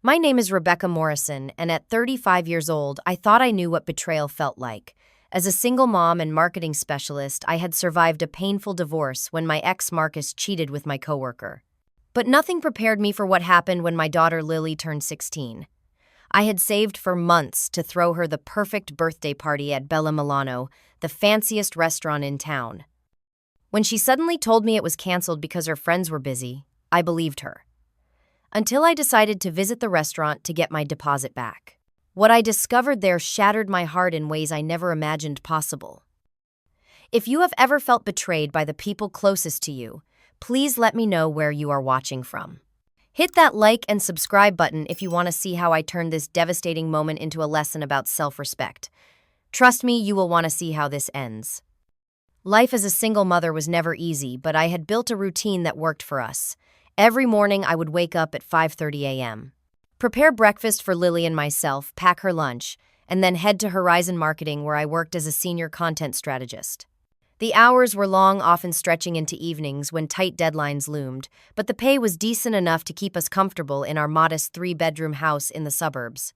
My name is Rebecca Morrison, and at 35 years old, I thought I knew what betrayal felt like. As a single mom and marketing specialist, I had survived a painful divorce when my ex Marcus cheated with my coworker. But nothing prepared me for what happened when my daughter Lily turned 16. I had saved for months to throw her the perfect birthday party at Bella Milano, the fanciest restaurant in town. When she suddenly told me it was canceled because her friends were busy, I believed her. Until I decided to visit the restaurant to get my deposit back. What I discovered there shattered my heart in ways I never imagined possible. If you have ever felt betrayed by the people closest to you, please let me know where you are watching from. Hit that like and subscribe button if you want to see how I turned this devastating moment into a lesson about self-respect. Trust me, you will want to see how this ends. Life as a single mother was never easy, but I had built a routine that worked for us. Every morning, I would wake up at 5:30 a.m., prepare breakfast for Lily and myself, pack her lunch, and then head to Horizon Marketing where I worked as a senior content strategist. The hours were long, often stretching into evenings when tight deadlines loomed, but the pay was decent enough to keep us comfortable in our modest 3-bedroom house in the suburbs.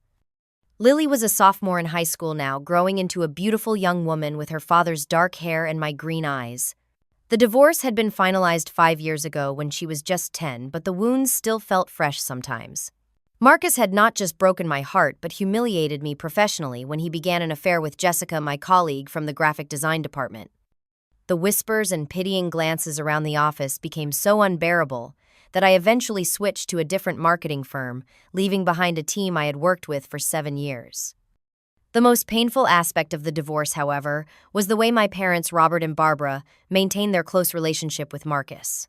Lily was a sophomore in high school now, growing into a beautiful young woman with her father's dark hair and my green eyes. The divorce had been finalized 5 years ago when she was just 10, but the wounds still felt fresh sometimes. Marcus had not just broken my heart, but humiliated me professionally when he began an affair with Jessica, my colleague from the graphic design department. The whispers and pitying glances around the office became so unbearable that I eventually switched to a different marketing firm, leaving behind a team I had worked with for 7 years. The most painful aspect of the divorce, however, was the way my parents, Robert and Barbara, maintained their close relationship with Marcus.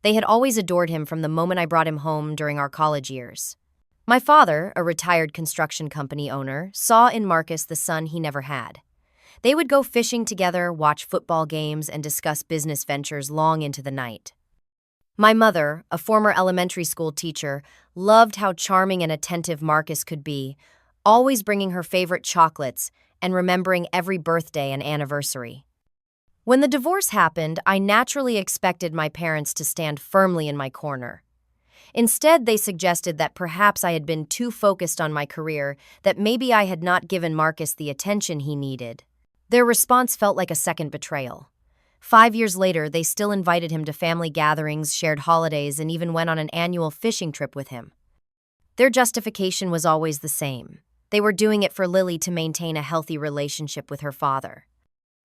They had always adored him from the moment I brought him home during our college years. My father, a retired construction company owner, saw in Marcus the son he never had. They would go fishing together, watch football games, and discuss business ventures long into the night. My mother, a former elementary school teacher, loved how charming and attentive Marcus could be, always bringing her favorite chocolates and remembering every birthday and anniversary. When the divorce happened, I naturally expected my parents to stand firmly in my corner. Instead, they suggested that perhaps I had been too focused on my career, that maybe I had not given Marcus the attention he needed. Their response felt like a second betrayal. 5 years later, they still invited him to family gatherings, shared holidays, and even went on an annual fishing trip with him. Their justification was always the same. They were doing it for Lily to maintain a healthy relationship with her father.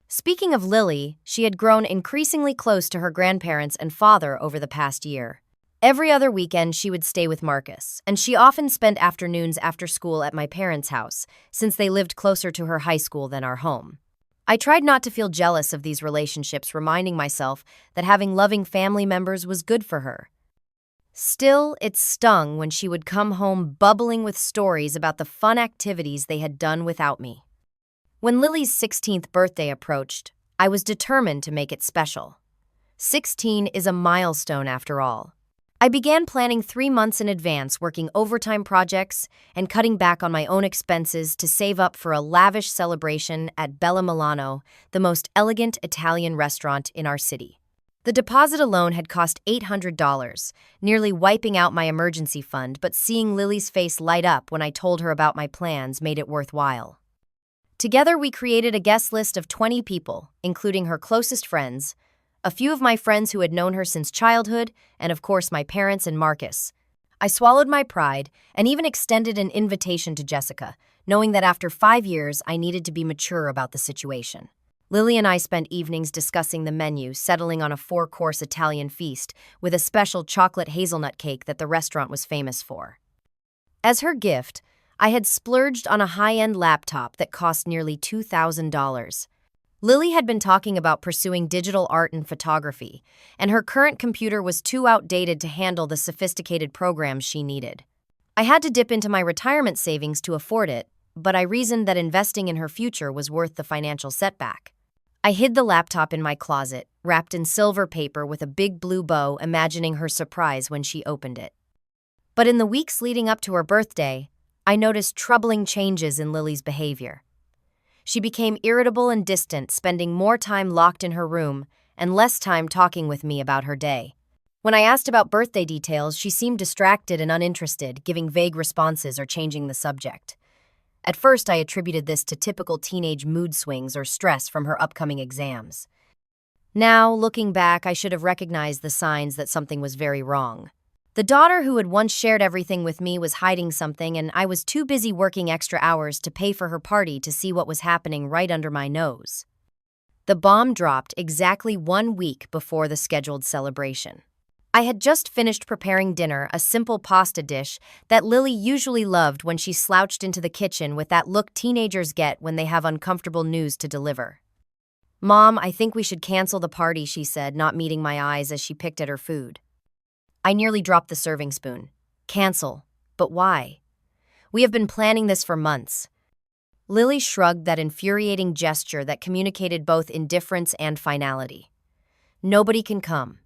Speaking of Lily, she had grown increasingly close to her grandparents and father over the past year. Every other weekend, she would stay with Marcus, and she often spent afternoons after school at my parents' house, since they lived closer to her high school than our home. I tried not to feel jealous of these relationships, reminding myself that having loving family members was good for her. Still, it stung when she would come home bubbling with stories about the fun activities they had done without me. When Lily's 16th birthday approached, I was determined to make it special. 16 is a milestone after all. I began planning 3 months in advance, working overtime projects and cutting back on my own expenses to save up for a lavish celebration at Bella Milano, the most elegant Italian restaurant in our city. The deposit alone had cost $800, nearly wiping out my emergency fund, but seeing Lily's face light up when I told her about my plans made it worthwhile. Together, we created a guest list of 20 people, including her closest friends, a few of my friends who had known her since childhood, and of course my parents and Marcus. I swallowed my pride and even extended an invitation to Jessica, knowing that after 5 years I needed to be mature about the situation. Lily and I spent evenings discussing the menu, settling on a 4-course Italian feast with a special chocolate hazelnut cake that the restaurant was famous for. As her gift, I had splurged on a high-end laptop that cost nearly $2,000. Lily had been talking about pursuing digital art and photography, and her current computer was too outdated to handle the sophisticated programs she needed. I had to dip into my retirement savings to afford it, but I reasoned that investing in her future was worth the financial setback. I hid the laptop in my closet, wrapped in silver paper with a big blue bow, imagining her surprise when she opened it. But in the weeks leading up to her birthday, I noticed troubling changes in Lily's behavior. She became irritable and distant, spending more time locked in her room and less time talking with me about her day. When I asked about birthday details, she seemed distracted and uninterested, giving vague responses or changing the subject. At first, I attributed this to typical teenage mood swings or stress from her upcoming exams. Now, looking back, I should have recognized the signs that something was very wrong. The daughter who had once shared everything with me was hiding something, and I was too busy working extra hours to pay for her party to see what was happening right under my nose. The bomb dropped exactly 1 week before the scheduled celebration. I had just finished preparing dinner, a simple pasta dish that Lily usually loved when she slouched into the kitchen with that look teenagers get when they have uncomfortable news to deliver. "Mom, I think we should cancel the party," she said, not meeting my eyes as she picked at her food. I nearly dropped the serving spoon. "Cancel? But why? We have been planning this for months." Lily shrugged that infuriating gesture that communicated both indifference and finality. "Nobody can come.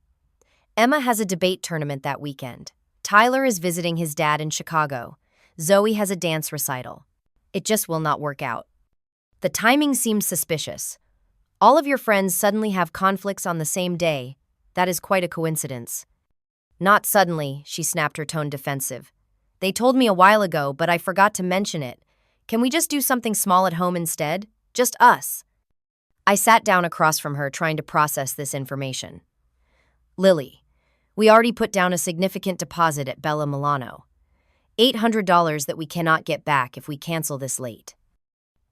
Emma has a debate tournament that weekend. Tyler is visiting his dad in Chicago. Zoe has a dance recital. It just will not work out. The timing seems suspicious. All of your friends suddenly have conflicts on the same day. That is quite a coincidence." "Not suddenly," she snapped, her tone defensive. "They told me a while ago, but I forgot to mention it. Can we just do something small at home instead? Just us." I sat down across from her, trying to process this information. "Lily, we already put down a significant deposit at Bella Milano. $800 that we cannot get back if we cancel this late."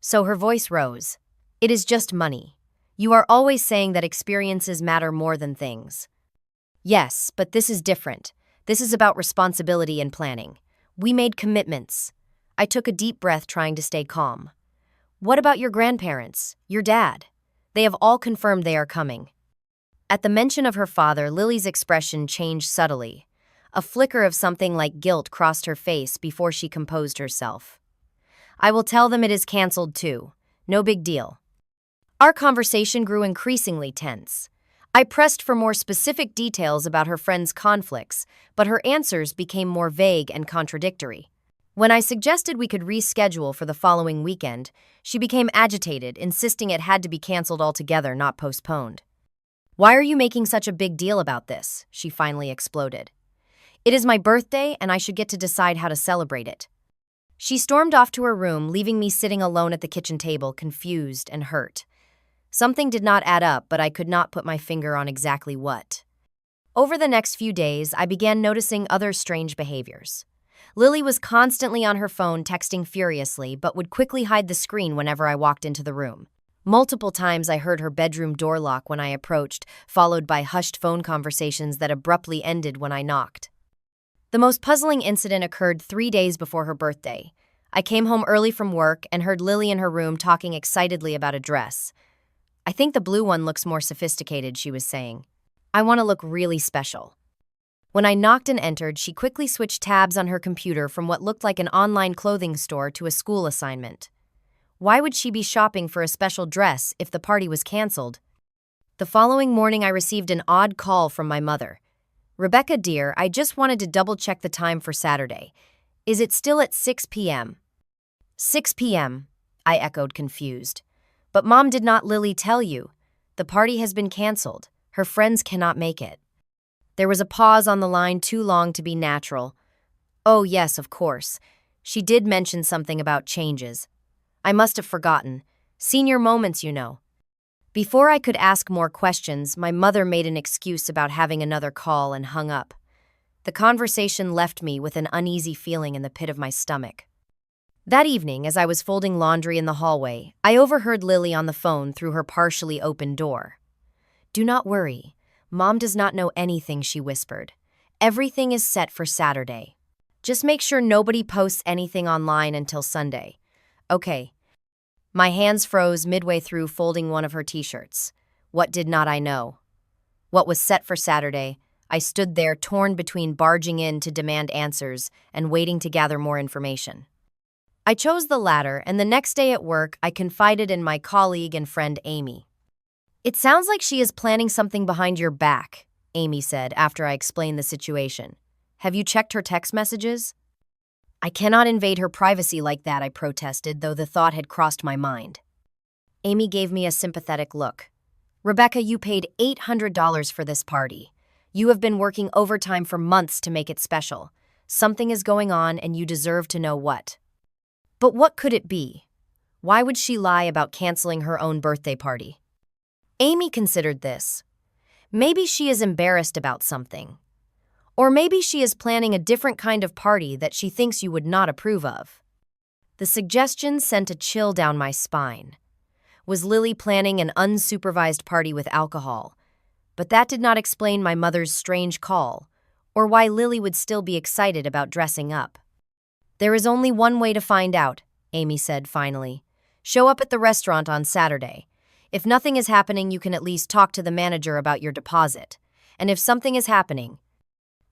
So her voice rose. "It is just money. You are always saying that experiences matter more than things." "Yes, but this is different. This is about responsibility and planning. We made commitments." I took a deep breath, trying to stay calm. "What about your grandparents? Your dad? They have all confirmed they are coming." At the mention of her father, Lily's expression changed subtly. A flicker of something like guilt crossed her face before she composed herself. "I will tell them it is canceled too. No big deal." Our conversation grew increasingly tense. I pressed for more specific details about her friend's conflicts, but her answers became more vague and contradictory. When I suggested we could reschedule for the following weekend, she became agitated, insisting it had to be canceled altogether, not postponed. "Why are you making such a big deal about this?" she finally exploded. "It is my birthday, and I should get to decide how to celebrate it." She stormed off to her room, leaving me sitting alone at the kitchen table, confused and hurt. Something did not add up, but I could not put my finger on exactly what. Over the next few days, I began noticing other strange behaviors. Lily was constantly on her phone, texting furiously, but would quickly hide the screen whenever I walked into the room. Multiple times I heard her bedroom door lock when I approached, followed by hushed phone conversations that abruptly ended when I knocked. The most puzzling incident occurred 3 days before her birthday. I came home early from work and heard Lily in her room talking excitedly about a dress. "I think the blue one looks more sophisticated," she was saying. "I want to look really special." When I knocked and entered, she quickly switched tabs on her computer from what looked like an online clothing store to a school assignment. Why would she be shopping for a special dress if the party was canceled? The following morning, I received an odd call from my mother. "Rebecca, dear, I just wanted to double-check the time for Saturday. Is it still at 6 p.m.? 6 p.m., I echoed, confused. "But Mom, did not Lily tell you? The party has been canceled. Her friends cannot make it." There was a pause on the line, too long to be natural. "Oh, yes, of course. She did mention something about changes. I must have forgotten. Senior moments, you know." Before I could ask more questions, my mother made an excuse about having another call and hung up. The conversation left me with an uneasy feeling in the pit of my stomach. That evening, as I was folding laundry in the hallway, I overheard Lily on the phone through her partially open door. "Do not worry. Mom does not know anything," she whispered. "Everything is set for Saturday. Just make sure nobody posts anything online until Sunday." "Okay." My hands froze midway through folding one of her t-shirts. What did not I know? What was set for Saturday? I stood there, torn between barging in to demand answers and waiting to gather more information. I chose the latter, and the next day at work, I confided in my colleague and friend Amy. "It sounds like she is planning something behind your back," Amy said after I explained the situation. "Have you checked her text messages?" "I cannot invade her privacy like that," I protested, though the thought had crossed my mind. Amy gave me a sympathetic look. "Rebecca, you paid $800 for this party. You have been working overtime for months to make it special. Something is going on and you deserve to know what. But what could it be? Why would she lie about canceling her own birthday party? Amy considered this. Maybe she is embarrassed about something. Or maybe she is planning a different kind of party that she thinks you would not approve of. The suggestion sent a chill down my spine. Was Lily planning an unsupervised party with alcohol? But that did not explain my mother's strange call, or why Lily would still be excited about dressing up. There is only one way to find out, Amy said finally. Show up at the restaurant on Saturday. If nothing is happening, you can at least talk to the manager about your deposit. And if something is happening...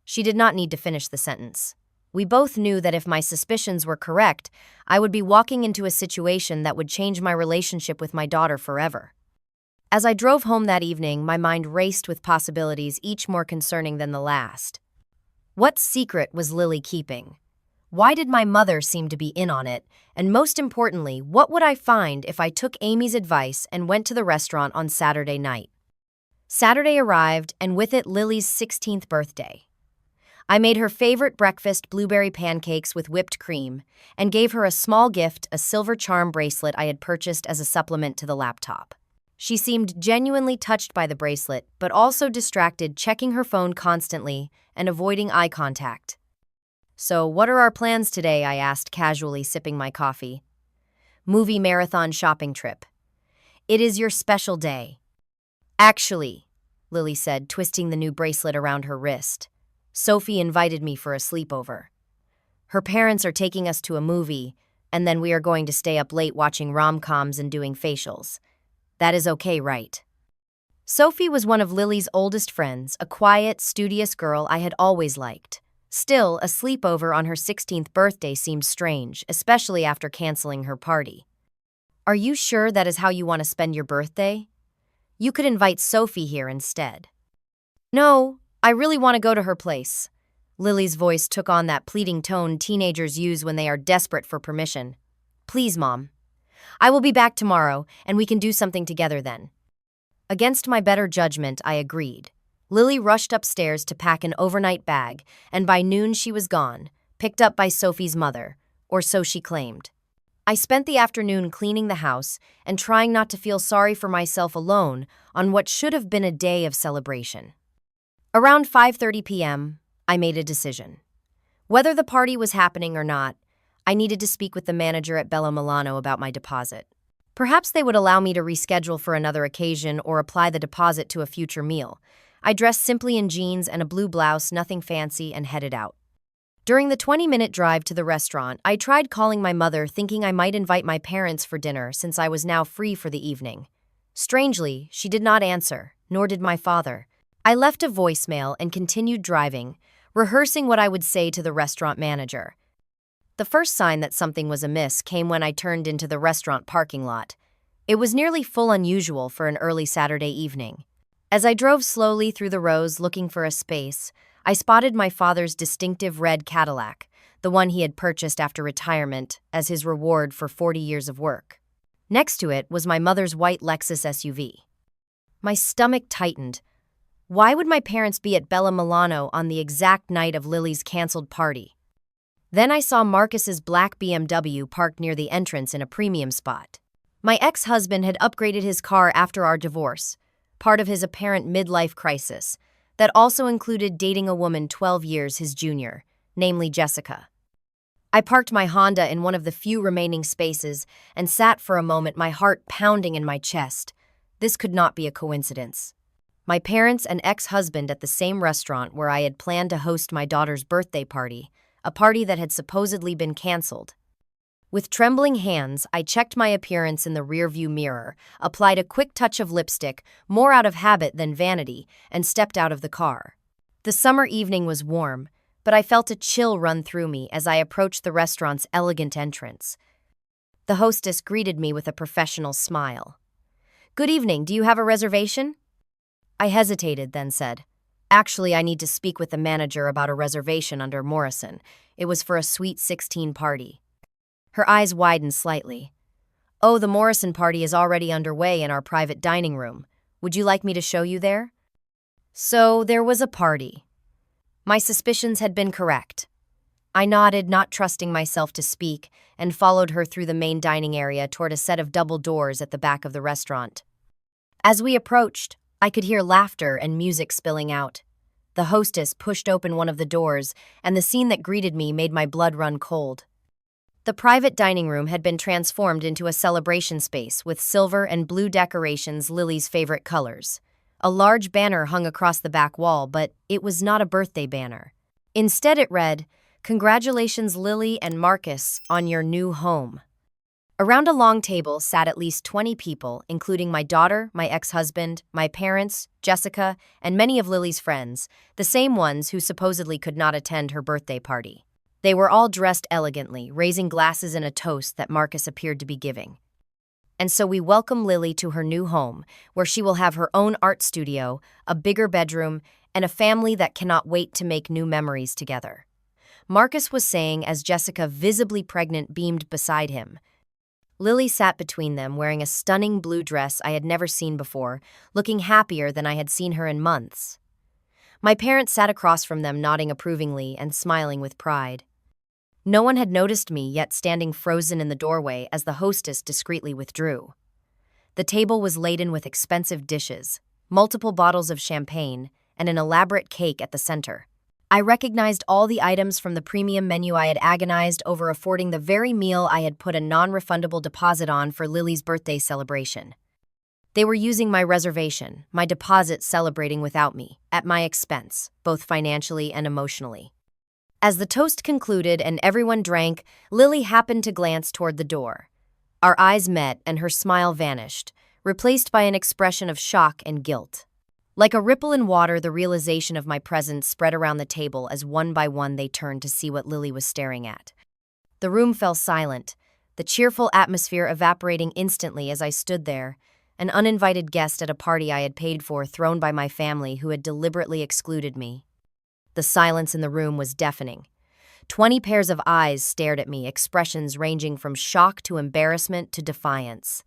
She did not need to finish the sentence. We both knew that if my suspicions were correct, I would be walking into a situation that would change my relationship with my daughter forever. As I drove home that evening, my mind raced with possibilities, each more concerning than the last. What secret was Lily keeping? Why did my mother seem to be in on it? And most importantly, what would I find if I took Amy's advice and went to the restaurant on Saturday night? Saturday arrived, and with it Lily's 16th birthday. I made her favorite breakfast, blueberry pancakes with whipped cream, and gave her a small gift, a silver charm bracelet I had purchased as a supplement to the laptop. She seemed genuinely touched by the bracelet, but also distracted, checking her phone constantly and avoiding eye contact. So, what are our plans today? I asked, casually sipping my coffee. Movie marathon shopping trip. It is your special day. Actually, Lily said, twisting the new bracelet around her wrist. Sophie invited me for a sleepover. Her parents are taking us to a movie, and then we are going to stay up late watching rom-coms and doing facials. That is okay, right? Sophie was one of Lily's oldest friends, a quiet, studious girl I had always liked. Still, a sleepover on her 16th birthday seemed strange, especially after canceling her party. Are you sure that is how you want to spend your birthday? You could invite Sophie here instead. No, I really want to go to her place. Lily's voice took on that pleading tone teenagers use when they are desperate for permission. Please, Mom. I will be back tomorrow, and we can do something together then. Against my better judgment, I agreed. Lily rushed upstairs to pack an overnight bag, and by noon she was gone, picked up by Sophie's mother, or so she claimed. I spent the afternoon cleaning the house and trying not to feel sorry for myself alone on what should have been a day of celebration. Around 5:30 p.m., I made a decision. Whether the party was happening or not, I needed to speak with the manager at Bella Milano about my deposit. Perhaps they would allow me to reschedule for another occasion or apply the deposit to a future meal. I dressed simply in jeans and a blue blouse, nothing fancy, and headed out. During the 20-minute drive to the restaurant, I tried calling my mother, thinking I might invite my parents for dinner since I was now free for the evening. Strangely, she did not answer, nor did my father. I left a voicemail and continued driving, rehearsing what I would say to the restaurant manager. The first sign that something was amiss came when I turned into the restaurant parking lot. It was nearly full, unusual for an early Saturday evening. As I drove slowly through the rows looking for a space, I spotted my father's distinctive red Cadillac, the one he had purchased after retirement as his reward for 40 years of work. Next to it was my mother's white Lexus SUV. My stomach tightened. Why would my parents be at Bella Milano on the exact night of Lily's canceled party? Then I saw Marcus's black BMW parked near the entrance in a premium spot. My ex-husband had upgraded his car after our divorce, part of his apparent midlife crisis, that also included dating a woman 12 years his junior, namely Jessica. I parked my Honda in one of the few remaining spaces and sat for a moment, my heart pounding in my chest. This could not be a coincidence. My parents and ex-husband at the same restaurant where I had planned to host my daughter's birthday party, a party that had supposedly been canceled. With trembling hands, I checked my appearance in the rearview mirror, applied a quick touch of lipstick, more out of habit than vanity, and stepped out of the car. The summer evening was warm, but I felt a chill run through me as I approached the restaurant's elegant entrance. The hostess greeted me with a professional smile. "Good evening, do you have a reservation?" I hesitated, then said, "Actually, I need to speak with the manager about a reservation under Morrison. It was for a Sweet 16 party." Her eyes widened slightly. "Oh, the Morrison party is already underway in our private dining room. Would you like me to show you there?" So there was a party. My suspicions had been correct. I nodded, not trusting myself to speak, and followed her through the main dining area toward a set of double doors at the back of the restaurant. As we approached, I could hear laughter and music spilling out. The hostess pushed open one of the doors, and the scene that greeted me made my blood run cold. The private dining room had been transformed into a celebration space with silver and blue decorations, Lily's favorite colors. A large banner hung across the back wall, but it was not a birthday banner. Instead, it read, "Congratulations, Lily and Marcus, on your new home." Around a long table sat at least 20 people, including my daughter, my ex-husband, my parents, Jessica, and many of Lily's friends, the same ones who supposedly could not attend her birthday party. They were all dressed elegantly, raising glasses in a toast that Marcus appeared to be giving. And so we welcome Lily to her new home, where she will have her own art studio, a bigger bedroom, and a family that cannot wait to make new memories together. Marcus was saying as Jessica, visibly pregnant, beamed beside him. Lily sat between them, wearing a stunning blue dress I had never seen before, looking happier than I had seen her in months. My parents sat across from them, nodding approvingly and smiling with pride. No one had noticed me, yet standing frozen in the doorway as the hostess discreetly withdrew. The table was laden with expensive dishes, multiple bottles of champagne, and an elaborate cake at the center. I recognized all the items from the premium menu I had agonized over affording the very meal I had put a non-refundable deposit on for Lily's birthday celebration. They were using my reservation, my deposit, celebrating without me, at my expense, both financially and emotionally. As the toast concluded and everyone drank, Lily happened to glance toward the door. Our eyes met and her smile vanished, replaced by an expression of shock and guilt. Like a ripple in water, the realization of my presence spread around the table as one by one they turned to see what Lily was staring at. The room fell silent, the cheerful atmosphere evaporating instantly as I stood there, an uninvited guest at a party I had paid for, thrown by my family who had deliberately excluded me. The silence in the room was deafening. 20 pairs of eyes stared at me, expressions ranging from shock to embarrassment to defiance.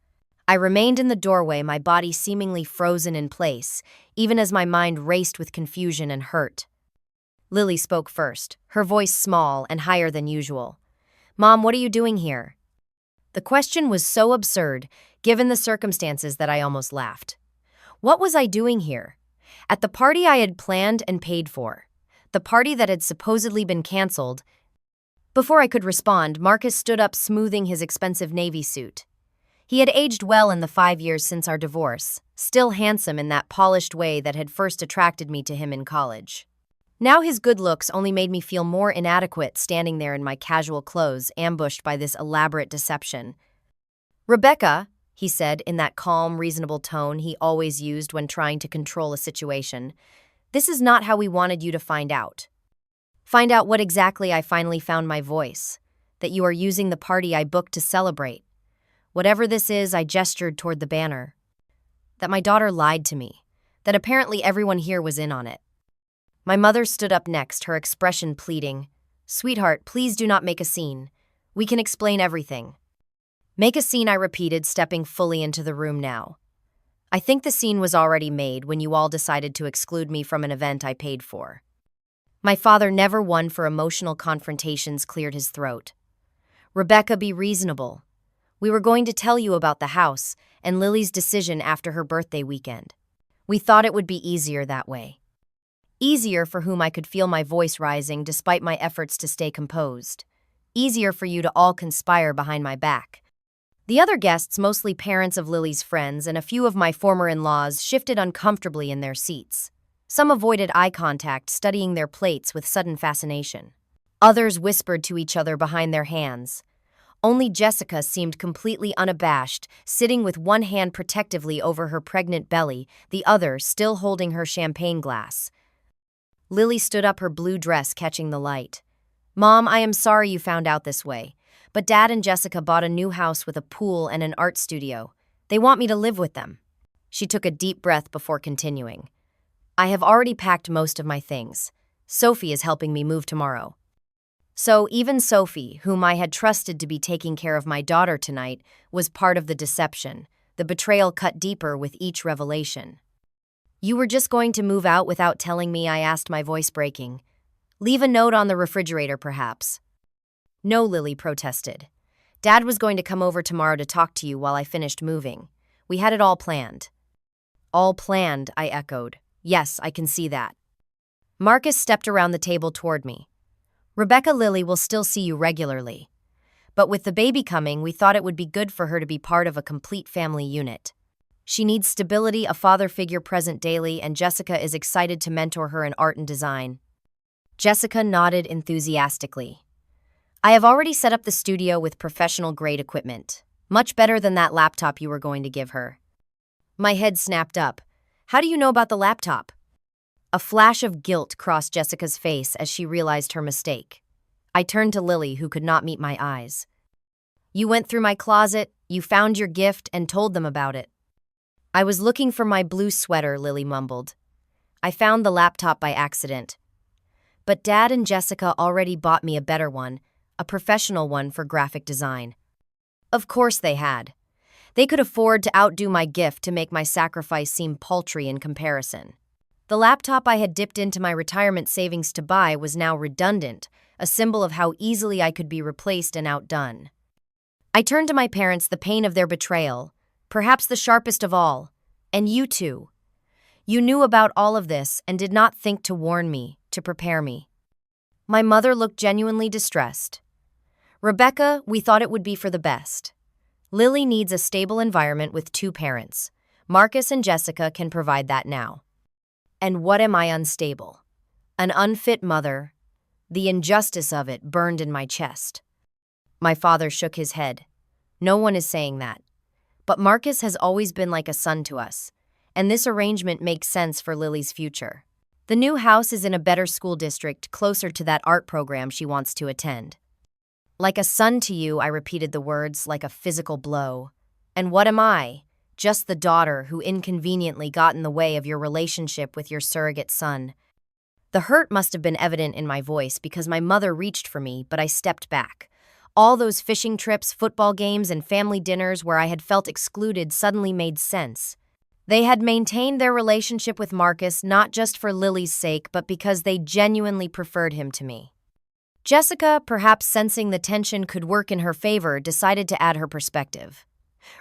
I remained in the doorway, my body seemingly frozen in place, even as my mind raced with confusion and hurt. Lily spoke first, her voice small and higher than usual. "Mom, what are you doing here?" The question was so absurd, given the circumstances, that I almost laughed. What was I doing here? At the party I had planned and paid for. The party that had supposedly been canceled. Before I could respond, Marcus stood up, smoothing his expensive navy suit. He had aged well in the 5 years since our divorce, still handsome in that polished way that had first attracted me to him in college. Now his good looks only made me feel more inadequate, standing there in my casual clothes, ambushed by this elaborate deception. "Rebecca," he said in that calm, reasonable tone he always used when trying to control a situation, "this is not how we wanted you to find out. Find out what exactly I finally found my voice, that you are using the party I booked to celebrate. Whatever this is," I gestured toward the banner. "That my daughter lied to me, that apparently everyone here was in on it." My mother stood up next, her expression pleading. "Sweetheart, please do not make a scene. We can explain everything." "Make a scene," I repeated, stepping fully into the room now. "I think the scene was already made when you all decided to exclude me from an event I paid for." My father, never one for emotional confrontations, cleared his throat. "Rebecca, be reasonable. We were going to tell you about the house and Lily's decision after her birthday weekend. We thought it would be easier that way. Easier for whom I could feel my voice rising despite my efforts to stay composed. Easier for you to all conspire behind my back." The other guests, mostly parents of Lily's friends and a few of my former in-laws, shifted uncomfortably in their seats. Some avoided eye contact, studying their plates with sudden fascination. Others whispered to each other behind their hands. Only Jessica seemed completely unabashed, sitting with one hand protectively over her pregnant belly, the other still holding her champagne glass. Lily stood up, her blue dress catching the light. "Mom, I am sorry you found out this way, but Dad and Jessica bought a new house with a pool and an art studio. They want me to live with them." She took a deep breath before continuing. "I have already packed most of my things. Sophie is helping me move tomorrow." So even Sophie, whom I had trusted to be taking care of my daughter tonight, was part of the deception. The betrayal cut deeper with each revelation. You were just going to move out without telling me, I asked, my voice breaking. Leave a note on the refrigerator, perhaps. No, Lily protested. Dad was going to come over tomorrow to talk to you while I finished moving. We had it all planned. All planned, I echoed. Yes, I can see that. Marcus stepped around the table toward me. Rebecca, Lily will still see you regularly. But with the baby coming, we thought it would be good for her to be part of a complete family unit. She needs stability, a father figure present daily, and Jessica is excited to mentor her in art and design. Jessica nodded enthusiastically. I have already set up the studio with professional-grade equipment. Much better than that laptop you were going to give her. My head snapped up. How do you know about the laptop? A flash of guilt crossed Jessica's face as she realized her mistake. I turned to Lily, who could not meet my eyes. You went through my closet, you found your gift, and told them about it. I was looking for my blue sweater, Lily mumbled. I found the laptop by accident. But Dad and Jessica already bought me a better one, a professional one for graphic design. Of course they had. They could afford to outdo my gift to make my sacrifice seem paltry in comparison. The laptop I had dipped into my retirement savings to buy was now redundant, a symbol of how easily I could be replaced and outdone. I turned to my parents, the pain of their betrayal, perhaps the sharpest of all, and you too. You knew about all of this and did not think to warn me, to prepare me. My mother looked genuinely distressed. Rebecca, we thought it would be for the best. Lily needs a stable environment with two parents. Marcus and Jessica can provide that now. And what am I unstable? An unfit mother. The injustice of it burned in my chest. My father shook his head. No one is saying that. But Marcus has always been like a son to us, and this arrangement makes sense for Lily's future. The new house is in a better school district, closer to that art program she wants to attend. Like a son to you, I repeated the words like a physical blow. And what am I? Just the daughter who inconveniently got in the way of your relationship with your surrogate son. The hurt must have been evident in my voice because my mother reached for me, but I stepped back. All those fishing trips, football games, and family dinners where I had felt excluded suddenly made sense. They had maintained their relationship with Marcus not just for Lily's sake, but because they genuinely preferred him to me. Jessica, perhaps sensing the tension could work in her favor, decided to add her perspective.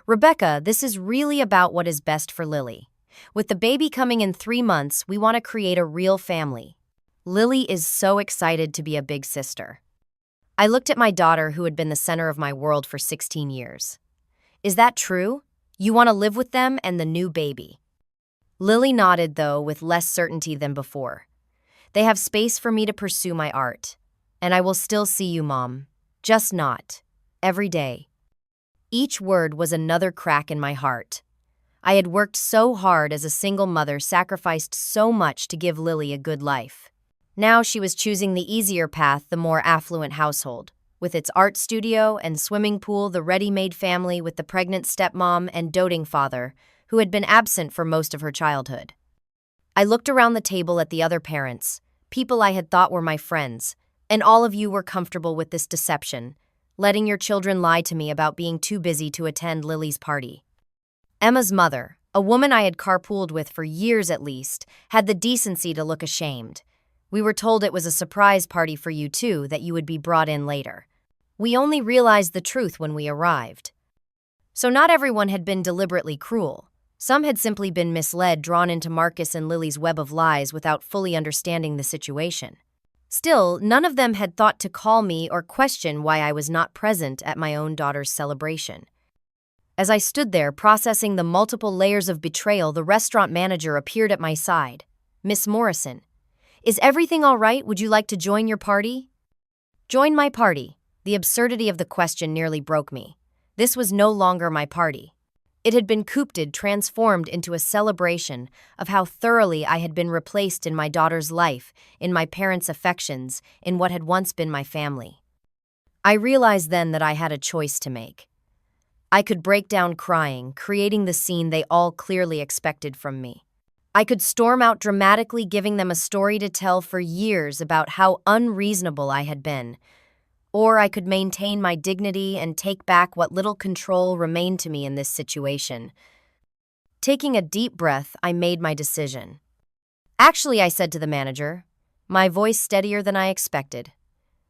Rebecca, this is really about what is best for Lily. With the baby coming in 3 months, we want to create a real family. Lily is so excited to be a big sister. I looked at my daughter, who had been the center of my world for 16 years. Is that true? You want to live with them and the new baby? Lily nodded, though, with less certainty than before. They have space for me to pursue my art. And I will still see you, Mom. Just not every day. Each word was another crack in my heart. I had worked so hard as a single mother, sacrificed so much to give Lily a good life. Now she was choosing the easier path, the more affluent household, with its art studio and swimming pool, the ready-made family with the pregnant stepmom and doting father, who had been absent for most of her childhood. I looked around the table at the other parents, people I had thought were my friends, and all of you were comfortable with this deception, letting your children lie to me about being too busy to attend Lily's party. Emma's mother, a woman I had carpooled with for years at least, had the decency to look ashamed. We were told it was a surprise party for you too, that you would be brought in later. We only realized the truth when we arrived. So not everyone had been deliberately cruel. Some had simply been misled, drawn into Marcus and Lily's web of lies without fully understanding the situation. Still, none of them had thought to call me or question why I was not present at my own daughter's celebration. As I stood there processing the multiple layers of betrayal, the restaurant manager appeared at my side. Miss Morrison, is everything all right? Would you like to join your party? Join my party. The absurdity of the question nearly broke me. This was no longer my party. It had been coopted, transformed into a celebration of how thoroughly I had been replaced in my daughter's life, in my parents' affections, in what had once been my family. I realized then that I had a choice to make. I could break down crying, creating the scene they all clearly expected from me. I could storm out dramatically, giving them a story to tell for years about how unreasonable I had been. Or I could maintain my dignity and take back what little control remained to me in this situation. Taking a deep breath, I made my decision. Actually, I said to the manager, my voice steadier than I expected.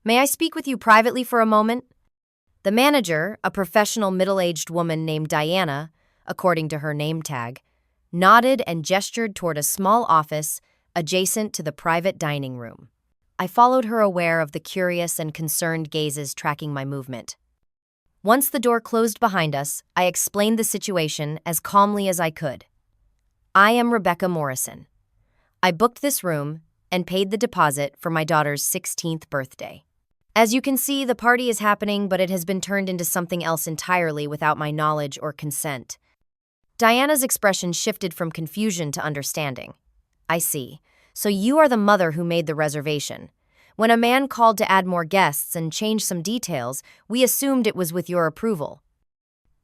May I speak with you privately for a moment? The manager, a professional middle-aged woman named Diana, according to her name tag, nodded and gestured toward a small office adjacent to the private dining room. I followed her, aware of the curious and concerned gazes tracking my movement. Once the door closed behind us, I explained the situation as calmly as I could. I am Rebecca Morrison. I booked this room and paid the deposit for my daughter's 16th birthday. As you can see, the party is happening, but it has been turned into something else entirely without my knowledge or consent. Diana's expression shifted from confusion to understanding. I see. So you are the mother who made the reservation. When a man called to add more guests and change some details, we assumed it was with your approval.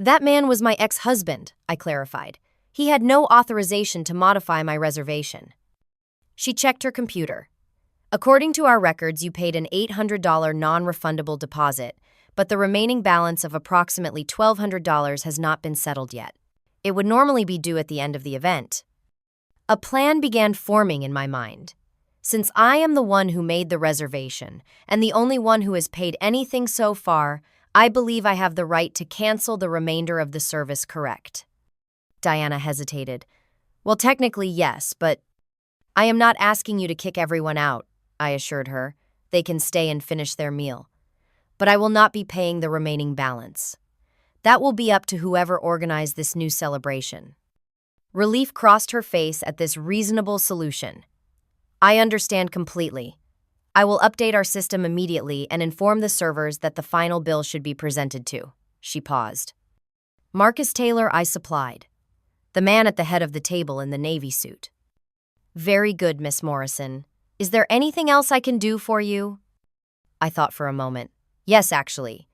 That man was my ex-husband, I clarified. He had no authorization to modify my reservation. She checked her computer. According to our records, you paid an $800 non-refundable deposit, but the remaining balance of approximately $1,200 has not been settled yet. It would normally be due at the end of the event. A plan began forming in my mind. Since I am the one who made the reservation and the only one who has paid anything so far, I believe I have the right to cancel the remainder of the service, correct? Diana hesitated. Well, technically, yes, but I am not asking you to kick everyone out, I assured her. They can stay and finish their meal. But I will not be paying the remaining balance. That will be up to whoever organized this new celebration. Relief crossed her face at this reasonable solution. I understand completely. I will update our system immediately and inform the servers that the final bill should be presented to. She paused. Marcus Taylor, I supplied. The man at the head of the table in the navy suit. Very good, Miss Morrison. Is there anything else I can do for you? I thought for a moment. Yes, actually.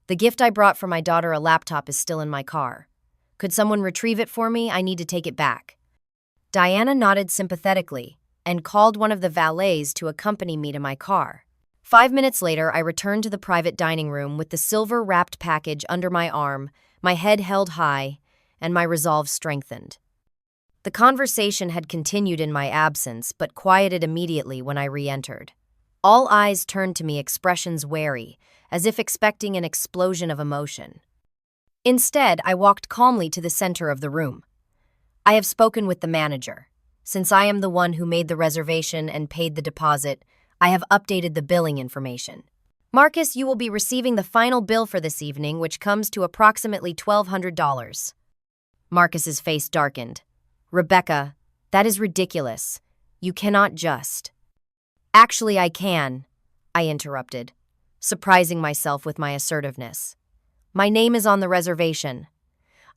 The gift I brought for my daughter, a laptop, is still in my car. Could someone retrieve it for me? I need to take it back. Diana nodded sympathetically and called one of the valets to accompany me to my car. 5 minutes later, I returned to the private dining room with the silver-wrapped package under my arm, my head held high, and my resolve strengthened. The conversation had continued in my absence, but quieted immediately when I re-entered. All eyes turned to me, expressions wary, as if expecting an explosion of emotion. Instead, I walked calmly to the center of the room. I have spoken with the manager. Since I am the one who made the reservation and paid the deposit, I have updated the billing information. Marcus, you will be receiving the final bill for this evening, which comes to approximately $1,200. Marcus's face darkened. Rebecca, that is ridiculous. You cannot just. Actually, I can, I interrupted, surprising myself with my assertiveness. My name is on the reservation.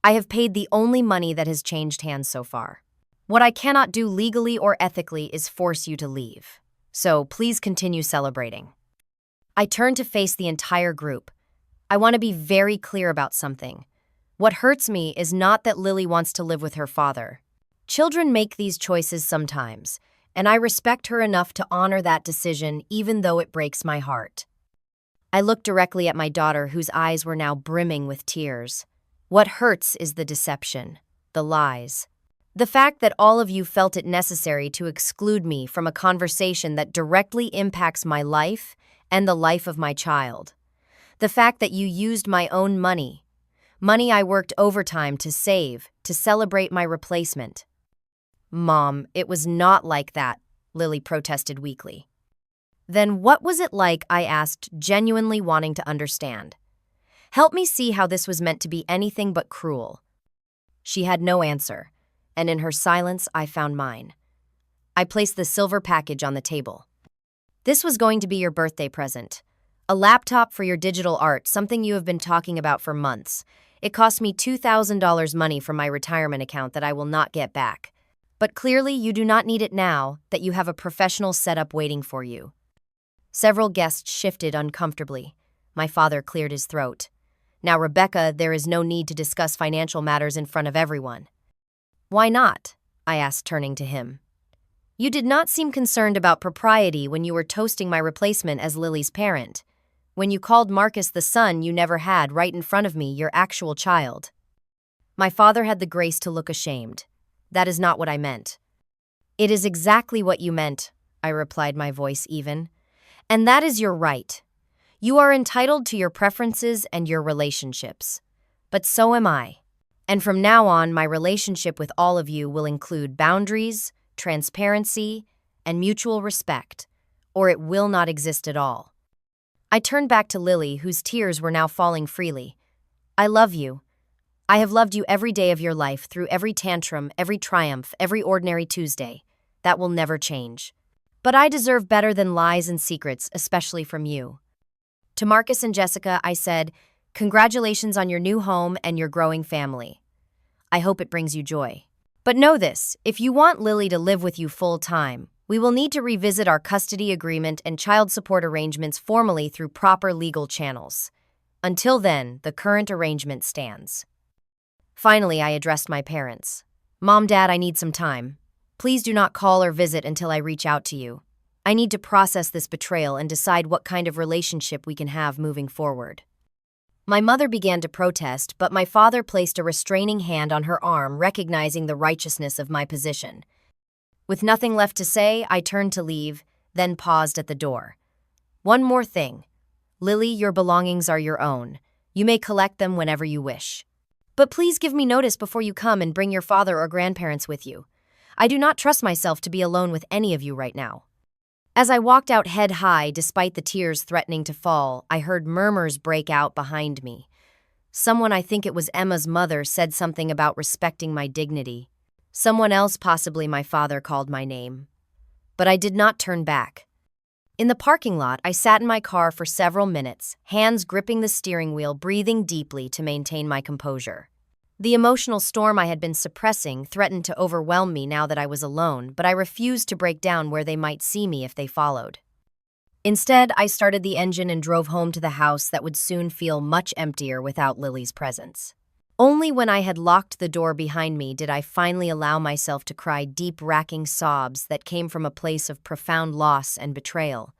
I have paid the only money that has changed hands so far. What I cannot do legally or ethically is force you to leave. So please continue celebrating. I turned to face the entire group. I want to be very clear about something. What hurts me is not that Lily wants to live with her father. Children make these choices sometimes, and I respect her enough to honor that decision even though it breaks my heart. I looked directly at my daughter, whose eyes were now brimming with tears. What hurts is the deception, the lies. The fact that all of you felt it necessary to exclude me from a conversation that directly impacts my life and the life of my child. The fact that you used my own money I worked overtime to save, to celebrate my replacement. Mom, it was not like that, Lily protested weakly. Then what was it like? I asked, genuinely wanting to understand. Help me see how this was meant to be anything but cruel. She had no answer, and in her silence I found mine. I placed the silver package on the table. This was going to be your birthday present. A laptop for your digital art, something you have been talking about for months. It cost me $2,000 money from my retirement account that I will not get back. But clearly you do not need it now that you have a professional setup waiting for you. Several guests shifted uncomfortably. My father cleared his throat. Now, Rebecca, there is no need to discuss financial matters in front of everyone. Why not? I asked, turning to him. You did not seem concerned about propriety when you were toasting my replacement as Lily's parent. When you called Marcus the son you never had right in front of me, your actual child. My father had the grace to look ashamed. That is not what I meant. It is exactly what you meant, I replied, my voice even. And that is your right. You are entitled to your preferences and your relationships. But so am I. And from now on, my relationship with all of you will include boundaries, transparency, and mutual respect, or it will not exist at all. I turned back to Lily, whose tears were now falling freely. I love you. I have loved you every day of your life, through every tantrum, every triumph, every ordinary Tuesday. That will never change. But I deserve better than lies and secrets, especially from you. To Marcus and Jessica, I said, congratulations on your new home and your growing family. I hope it brings you joy. But know this, if you want Lily to live with you full time, we will need to revisit our custody agreement and child support arrangements formally through proper legal channels. Until then, the current arrangement stands. Finally, I addressed my parents. Mom, Dad, I need some time. Please do not call or visit until I reach out to you. I need to process this betrayal and decide what kind of relationship we can have moving forward. My mother began to protest, but my father placed a restraining hand on her arm, recognizing the righteousness of my position. With nothing left to say, I turned to leave, then paused at the door. One more thing. Lily, your belongings are your own. You may collect them whenever you wish. But please give me notice before you come and bring your father or grandparents with you. I do not trust myself to be alone with any of you right now. As I walked out head high, despite the tears threatening to fall, I heard murmurs break out behind me. Someone, I think it was Emma's mother, said something about respecting my dignity. Someone else, possibly my father, called my name. But I did not turn back. In the parking lot, I sat in my car for several minutes, hands gripping the steering wheel, breathing deeply to maintain my composure. The emotional storm I had been suppressing threatened to overwhelm me now that I was alone, but I refused to break down where they might see me if they followed. Instead, I started the engine and drove home to the house that would soon feel much emptier without Lily's presence. Only when I had locked the door behind me did I finally allow myself to cry deep, racking sobs that came from a place of profound loss and betrayal.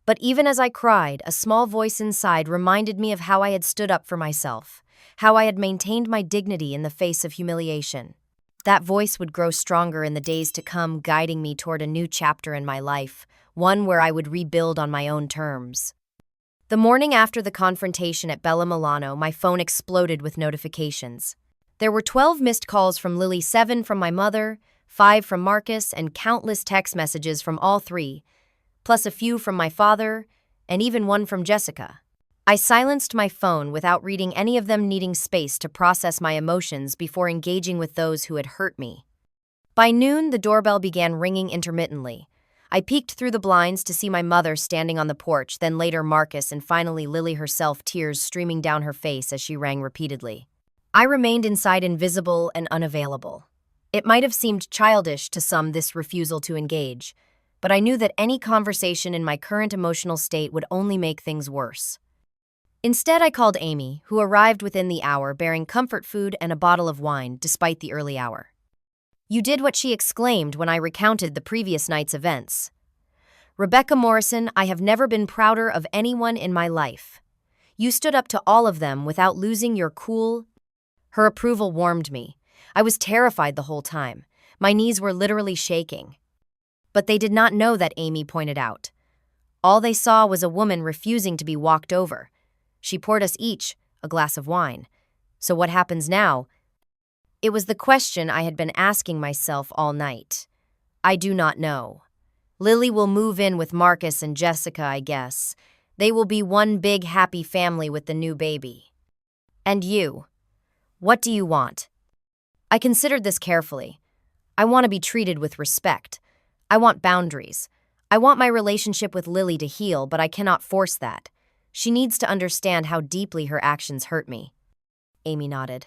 But even as I cried, a small voice inside reminded me of how I had stood up for myself, how I had maintained my dignity in the face of humiliation. That voice would grow stronger in the days to come, guiding me toward a new chapter in my life, one where I would rebuild on my own terms. The morning after the confrontation at Bella Milano, my phone exploded with notifications. There were 12 missed calls from Lily, 7 from my mother, 5 from Marcus, and countless text messages from all three, plus a few from my father, and even one from Jessica. I silenced my phone without reading any of them, needing space to process my emotions before engaging with those who had hurt me. By noon, the doorbell began ringing intermittently. I peeked through the blinds to see my mother standing on the porch, then later Marcus, and finally Lily herself, tears streaming down her face as she rang repeatedly. I remained inside, invisible and unavailable. It might have seemed childish to some, this refusal to engage, but I knew that any conversation in my current emotional state would only make things worse. Instead, I called Amy, who arrived within the hour bearing comfort food and a bottle of wine despite the early hour. You did what she exclaimed when I recounted the previous night's events. Rebecca Morrison, I have never been prouder of anyone in my life. You stood up to all of them without losing your cool. Her approval warmed me. I was terrified the whole time. My knees were literally shaking. But they did not know that, Amy pointed out. All they saw was a woman refusing to be walked over. She poured us each a glass of wine. So what happens now? It was the question I had been asking myself all night. I do not know. Lily will move in with Marcus and Jessica, I guess. They will be one big happy family with the new baby. And you? What do you want? I considered this carefully. I want to be treated with respect. I want boundaries. I want my relationship with Lily to heal, but I cannot force that. She needs to understand how deeply her actions hurt me. Amy nodded.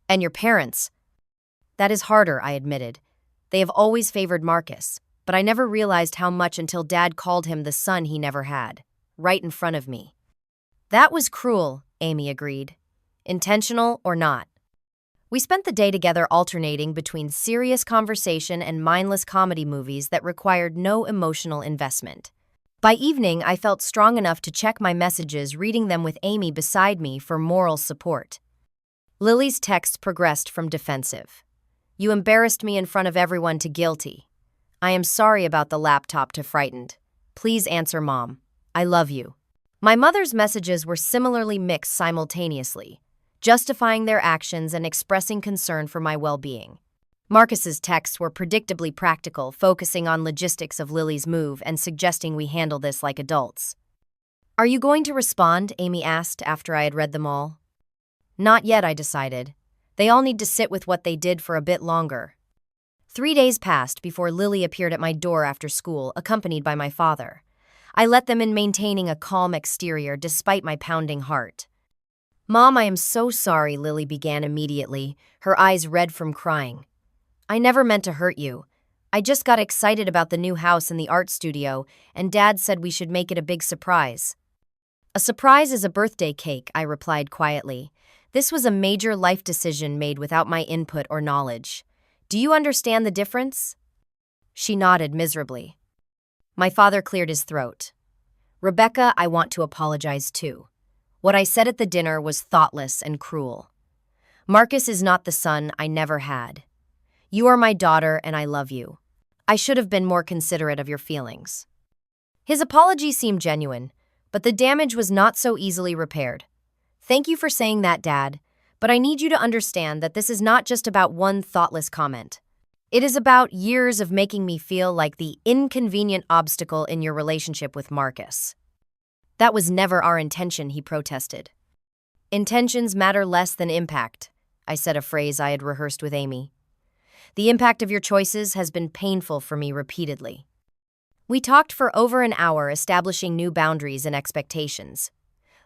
And your parents? That is harder, I admitted. They have always favored Marcus, but I never realized how much until Dad called him the son he never had, right in front of me. That was cruel, Amy agreed. Intentional or not. We spent the day together, alternating between serious conversation and mindless comedy movies that required no emotional investment. By evening, I felt strong enough to check my messages, reading them with Amy beside me for moral support. Lily's text progressed from defensive. You embarrassed me in front of everyone to guilty. I am sorry about the laptop to frightened. Please answer, Mom. I love you. My mother's messages were similarly mixed simultaneously, justifying their actions and expressing concern for my well-being. Marcus's texts were predictably practical, focusing on logistics of Lily's move and suggesting we handle this like adults. Are you going to respond? Amy asked after I had read them all. Not yet, I decided. They all need to sit with what they did for a bit longer. 3 days passed before Lily appeared at my door after school, accompanied by my father. I let them in, maintaining a calm exterior despite my pounding heart. Mom, I am so sorry, Lily began immediately, her eyes red from crying. I never meant to hurt you. I just got excited about the new house and the art studio, and Dad said we should make it a big surprise. A surprise is a birthday cake, I replied quietly. This was a major life decision made without my input or knowledge. Do you understand the difference? She nodded miserably. My father cleared his throat. Rebecca, I want to apologize too. What I said at the dinner was thoughtless and cruel. Marcus is not the son I never had. You are my daughter and I love you. I should have been more considerate of your feelings. His apology seemed genuine, but the damage was not so easily repaired. Thank you for saying that, Dad, but I need you to understand that this is not just about one thoughtless comment. It is about years of making me feel like the inconvenient obstacle in your relationship with Marcus. That was never our intention, he protested. Intentions matter less than impact, I said, a phrase I had rehearsed with Amy. The impact of your choices has been painful for me repeatedly. We talked for over an hour, establishing new boundaries and expectations.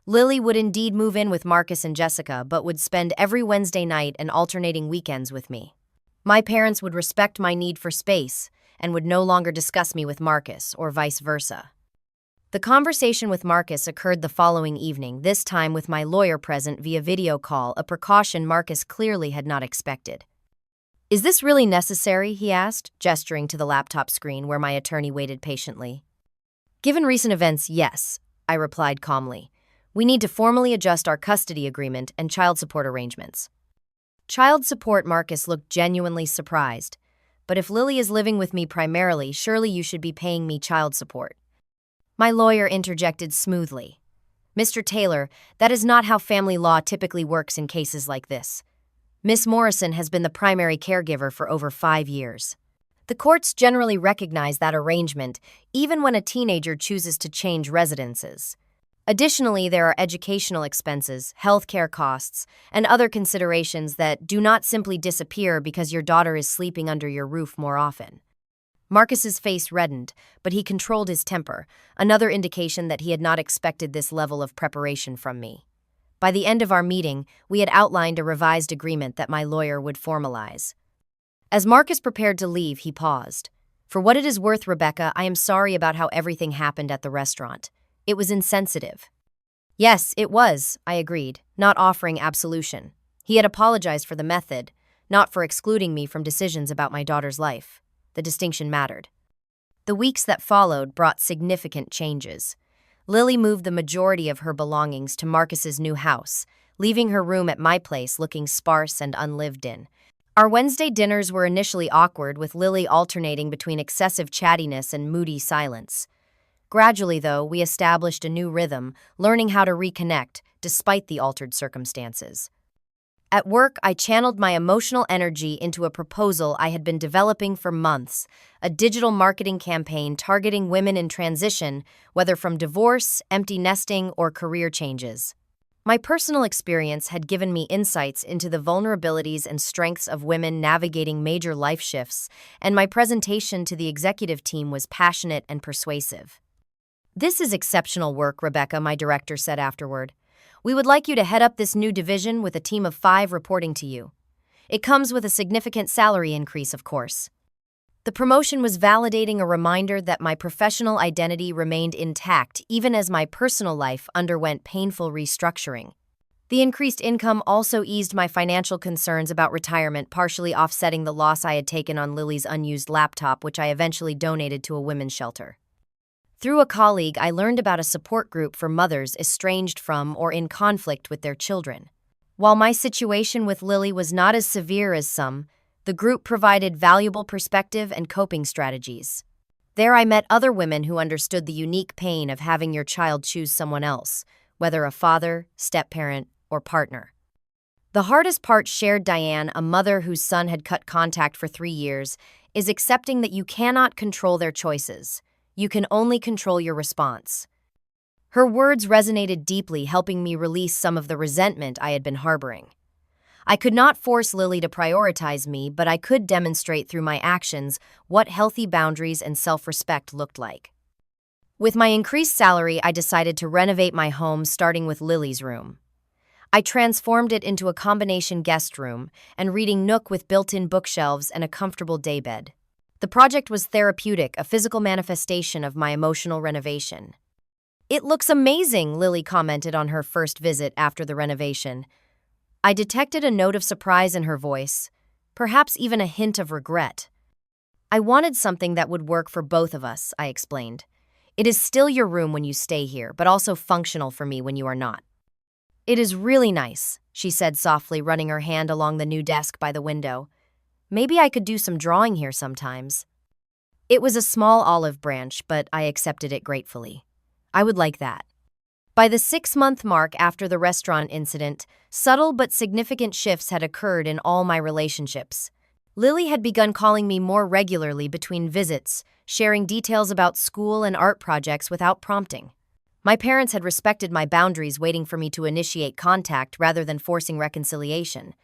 Lily would indeed move in with Marcus and Jessica, but would spend every Wednesday night and alternating weekends with me. My parents would respect my need for space and would no longer discuss me with Marcus, or vice versa. The conversation with Marcus occurred the following evening, this time with my lawyer present via video call, a precaution Marcus clearly had not expected. Is this really necessary? He asked, gesturing to the laptop screen where my attorney waited patiently. Given recent events, yes, I replied calmly. We need to formally adjust our custody agreement and child support arrangements. Child support? Marcus looked genuinely surprised. But if Lily is living with me primarily, surely you should be paying me child support. My lawyer interjected smoothly. Mr. Taylor, that is not how family law typically works in cases like this. Miss Morrison has been the primary caregiver for over 5 years. The courts generally recognize that arrangement, even when a teenager chooses to change residences. Additionally, there are educational expenses, healthcare costs, and other considerations that do not simply disappear because your daughter is sleeping under your roof more often. Marcus's face reddened, but he controlled his temper, another indication that he had not expected this level of preparation from me. By the end of our meeting, we had outlined a revised agreement that my lawyer would formalize. As Marcus prepared to leave, he paused. For what it is worth, Rebecca, I am sorry about how everything happened at the restaurant. It was insensitive. Yes, it was, I agreed, not offering absolution. He had apologized for the method, not for excluding me from decisions about my daughter's life. The distinction mattered. The weeks that followed brought significant changes. Lily moved the majority of her belongings to Marcus's new house, leaving her room at my place looking sparse and unlived in. Our Wednesday dinners were initially awkward, with Lily alternating between excessive chattiness and moody silence. Gradually, though, we established a new rhythm, learning how to reconnect despite the altered circumstances. At work, I channeled my emotional energy into a proposal I had been developing for months, a digital marketing campaign targeting women in transition, whether from divorce, empty nesting, or career changes. My personal experience had given me insights into the vulnerabilities and strengths of women navigating major life shifts, and my presentation to the executive team was passionate and persuasive. This is exceptional work, Rebecca, my director said afterward. We would like you to head up this new division with a team of 5 reporting to you. It comes with a significant salary increase, of course. The promotion was validating, a reminder that my professional identity remained intact even as my personal life underwent painful restructuring. The increased income also eased my financial concerns about retirement, partially offsetting the loss I had taken on Lily's unused laptop, which I eventually donated to a women's shelter. Through a colleague, I learned about a support group for mothers estranged from or in conflict with their children. While my situation with Lily was not as severe as some, the group provided valuable perspective and coping strategies. There I met other women who understood the unique pain of having your child choose someone else, whether a father, step-parent, or partner. The hardest part, shared Diane, a mother whose son had cut contact for 3 years, is accepting that you cannot control their choices. You can only control your response. Her words resonated deeply, helping me release some of the resentment I had been harboring. I could not force Lily to prioritize me, but I could demonstrate through my actions what healthy boundaries and self-respect looked like. With my increased salary, I decided to renovate my home, starting with Lily's room. I transformed it into a combination guest room and reading nook with built-in bookshelves and a comfortable daybed. The project was therapeutic, a physical manifestation of my emotional renovation. "It looks amazing," Lily commented on her first visit after the renovation. I detected a note of surprise in her voice, perhaps even a hint of regret. "I wanted something that would work for both of us," I explained. "It is still your room when you stay here, but also functional for me when you are not." "It is really nice," she said softly, running her hand along the new desk by the window. "Maybe I could do some drawing here sometimes." It was a small olive branch, but I accepted it gratefully. I would like that. By the 6-month mark after the restaurant incident, subtle but significant shifts had occurred in all my relationships. Lily had begun calling me more regularly between visits, sharing details about school and art projects without prompting. My parents had respected my boundaries, waiting for me to initiate contact rather than forcing reconciliation.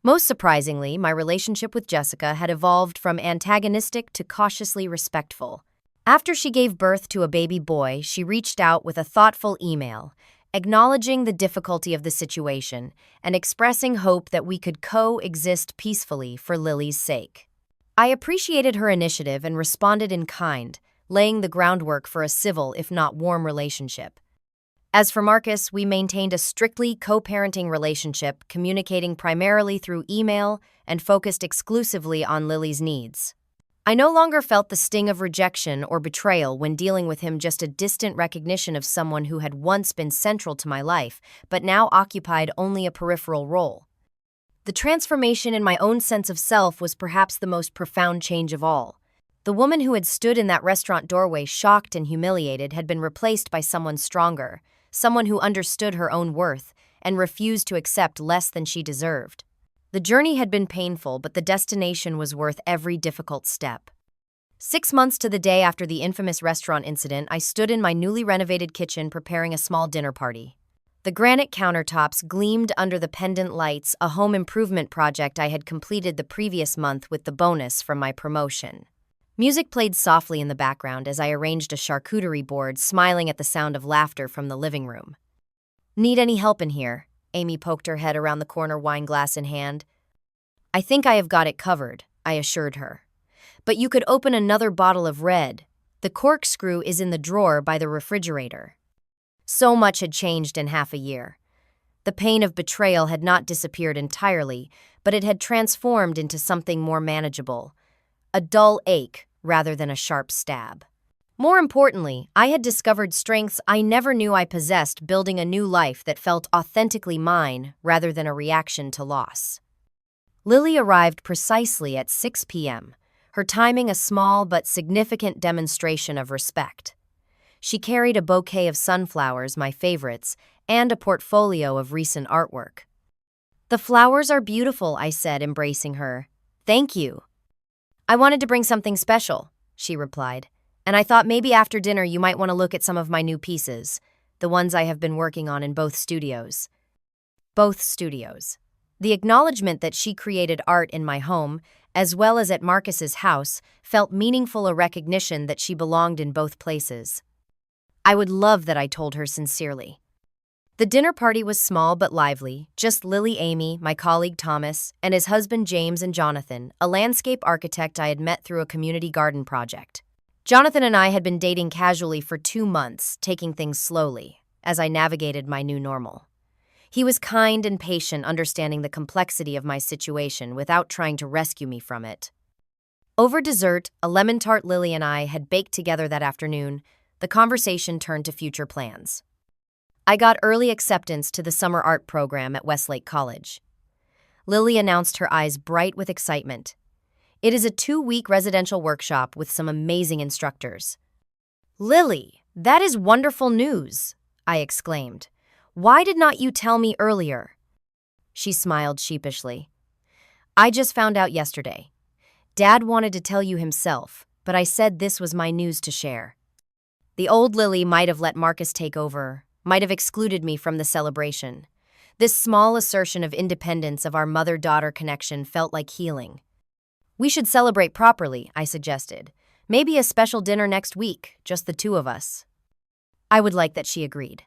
Most surprisingly, my relationship with Jessica had evolved from antagonistic to cautiously respectful. After she gave birth to a baby boy, she reached out with a thoughtful email, acknowledging the difficulty of the situation and expressing hope that we could coexist peacefully for Lily's sake. I appreciated her initiative and responded in kind, laying the groundwork for a civil, if not warm, relationship. As for Marcus, we maintained a strictly co-parenting relationship, communicating primarily through email and focused exclusively on Lily's needs. I no longer felt the sting of rejection or betrayal when dealing with him, just a distant recognition of someone who had once been central to my life, but now occupied only a peripheral role. The transformation in my own sense of self was perhaps the most profound change of all. The woman who had stood in that restaurant doorway, shocked and humiliated, had been replaced by someone stronger, someone who understood her own worth and refused to accept less than she deserved. The journey had been painful, but the destination was worth every difficult step. 6 months to the day after the infamous restaurant incident, I stood in my newly renovated kitchen preparing a small dinner party. The granite countertops gleamed under the pendant lights, a home improvement project I had completed the previous month with the bonus from my promotion. Music played softly in the background as I arranged a charcuterie board, smiling at the sound of laughter from the living room. "Need any help in here?" Amy poked her head around the corner, wine glass in hand. "I think I have got it covered," I assured her. "But you could open another bottle of red. The corkscrew is in the drawer by the refrigerator." So much had changed in half a year. The pain of betrayal had not disappeared entirely, but it had transformed into something more manageable. A dull ache rather than a sharp stab. More importantly, I had discovered strengths I never knew I possessed, building a new life that felt authentically mine rather than a reaction to loss. Lily arrived precisely at 6 p.m., her timing a small but significant demonstration of respect. She carried a bouquet of sunflowers, my favorites, and a portfolio of recent artwork. "The flowers are beautiful," I said, embracing her. "Thank you." "I wanted to bring something special," she replied, "and I thought maybe after dinner you might want to look at some of my new pieces, the ones I have been working on in both studios." Both studios. The acknowledgement that she created art in my home, as well as at Marcus's house, felt meaningful, a recognition that she belonged in both places. I would love that, I told her sincerely. The dinner party was small but lively, just Lily, Amy, my colleague Thomas, and his husband James, and Jonathan, a landscape architect I had met through a community garden project. Jonathan and I had been dating casually for 2 months, taking things slowly, as I navigated my new normal. He was kind and patient, understanding the complexity of my situation without trying to rescue me from it. Over dessert, a lemon tart Lily and I had baked together that afternoon, the conversation turned to future plans. I got early acceptance to the summer art program at Westlake College. Lily announced, her eyes bright with excitement. It is a 2-week residential workshop with some amazing instructors. Lily, that is wonderful news, I exclaimed. Why did not you tell me earlier? She smiled sheepishly. I just found out yesterday. Dad wanted to tell you himself, but I said this was my news to share. The old Lily might have let Marcus take over, might have excluded me from the celebration. This small assertion of independence of our mother-daughter connection felt like healing. We should celebrate properly, I suggested. Maybe a special dinner next week, just the two of us. I would like that, she agreed.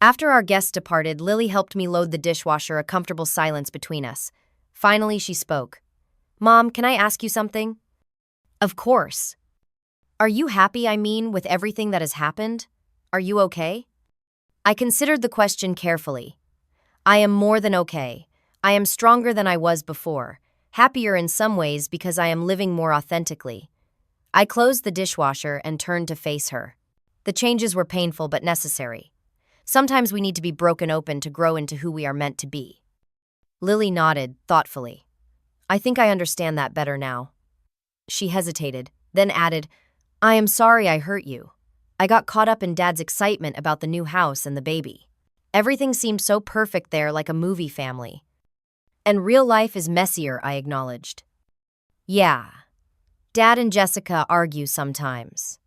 After our guests departed, Lily helped me load the dishwasher, a comfortable silence between us. Finally, she spoke. Mom, can I ask you something? Of course. Are you happy, with everything that has happened? Are you okay? I considered the question carefully. I am more than okay. I am stronger than I was before, happier in some ways because I am living more authentically. I closed the dishwasher and turned to face her. The changes were painful but necessary. Sometimes we need to be broken open to grow into who we are meant to be. Lily nodded, thoughtfully. I think I understand that better now. She hesitated, then added, I am sorry I hurt you. I got caught up in Dad's excitement about the new house and the baby. Everything seemed so perfect there, like a movie family. And real life is messier, I acknowledged. Yeah. Dad and Jessica argue sometimes.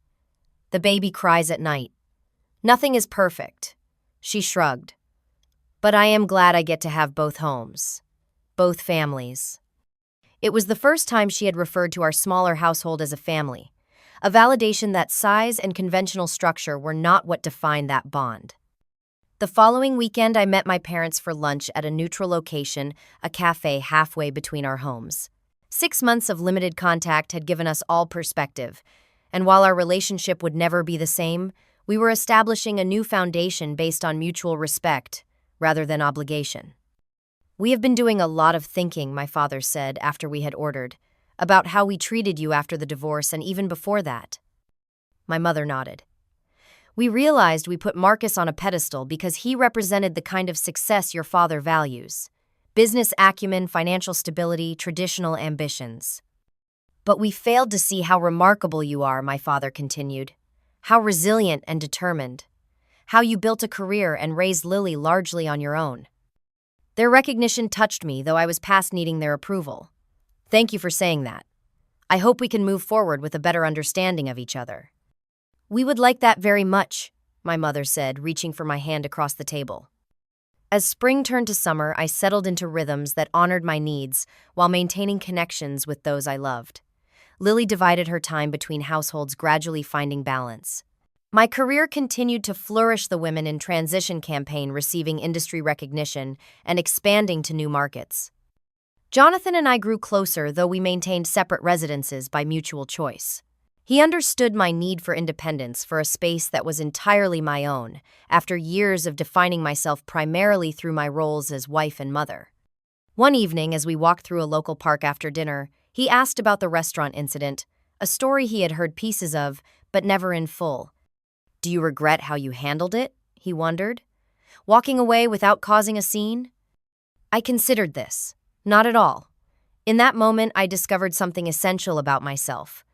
The baby cries at night. Nothing is perfect. She shrugged. But I am glad I get to have both homes. Both families. It was the first time she had referred to our smaller household as a family, a validation that size and conventional structure were not what defined that bond. The following weekend, I met my parents for lunch at a neutral location, a cafe halfway between our homes. 6 months of limited contact had given us all perspective, and while our relationship would never be the same, we were establishing a new foundation based on mutual respect rather than obligation. We have been doing a lot of thinking, my father said after we had ordered, about how we treated you after the divorce and even before that. My mother nodded. We realized we put Marcus on a pedestal because he represented the kind of success your father values. Business acumen, financial stability, traditional ambitions. But we failed to see how remarkable you are, my father continued. How resilient and determined. How you built a career and raised Lily largely on your own. Their recognition touched me, though I was past needing their approval. Thank you for saying that. I hope we can move forward with a better understanding of each other. We would like that very much, my mother said, reaching for my hand across the table. As spring turned to summer, I settled into rhythms that honored my needs while maintaining connections with those I loved. Lily divided her time between households, gradually finding balance. My career continued to flourish, the Women in Transition campaign receiving industry recognition and expanding to new markets. Jonathan and I grew closer, though we maintained separate residences by mutual choice. He understood my need for independence, for a space that was entirely my own, after years of defining myself primarily through my roles as wife and mother. One evening, as we walked through a local park after dinner, he asked about the restaurant incident, a story he had heard pieces of, but never in full. Do you regret how you handled it? He wondered. Walking away without causing a scene? I considered this. Not at all. In that moment, I discovered something essential about myself.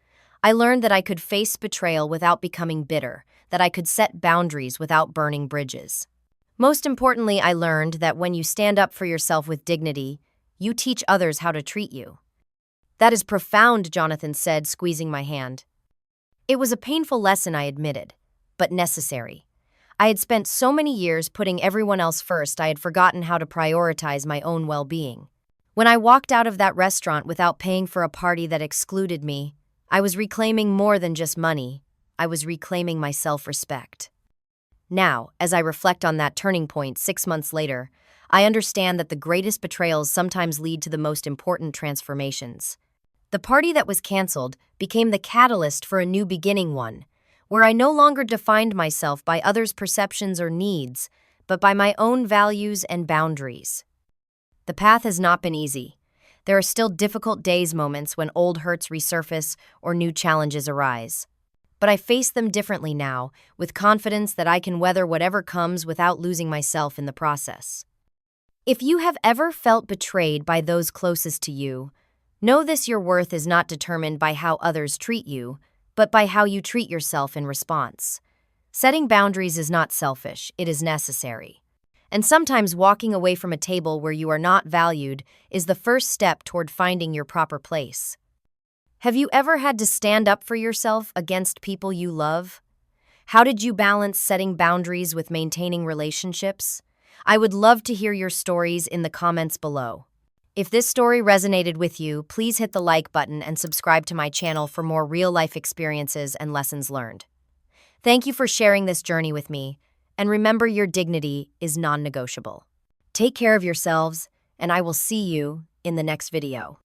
I learned that I could face betrayal without becoming bitter, that I could set boundaries without burning bridges. Most importantly, I learned that when you stand up for yourself with dignity, you teach others how to treat you. That is profound, Jonathan said, squeezing my hand. It was a painful lesson, I admitted, but necessary. I had spent so many years putting everyone else first, I had forgotten how to prioritize my own well-being. When I walked out of that restaurant without paying for a party that excluded me, I was reclaiming more than just money. I was reclaiming my self-respect. Now, as I reflect on that turning point 6 months later, I understand that the greatest betrayals sometimes lead to the most important transformations. The party that was canceled became the catalyst for a new beginning, one where I no longer defined myself by others' perceptions or needs, but by my own values and boundaries. The path has not been easy. There are still difficult days, moments when old hurts resurface or new challenges arise. but I face them differently now, with confidence that I can weather whatever comes without losing myself in the process. If you have ever felt betrayed by those closest to you, know this: your worth is not determined by how others treat you, but by how you treat yourself in response. Setting boundaries is not selfish, it is necessary. And sometimes walking away from a table where you are not valued is the first step toward finding your proper place. Have you ever had to stand up for yourself against people you love? How did you balance setting boundaries with maintaining relationships? I would love to hear your stories in the comments below. If this story resonated with you, please hit the like button and subscribe to my channel for more real-life experiences and lessons learned. Thank you for sharing this journey with me, and remember, your dignity is non-negotiable. Take care of yourselves, and I will see you in the next video.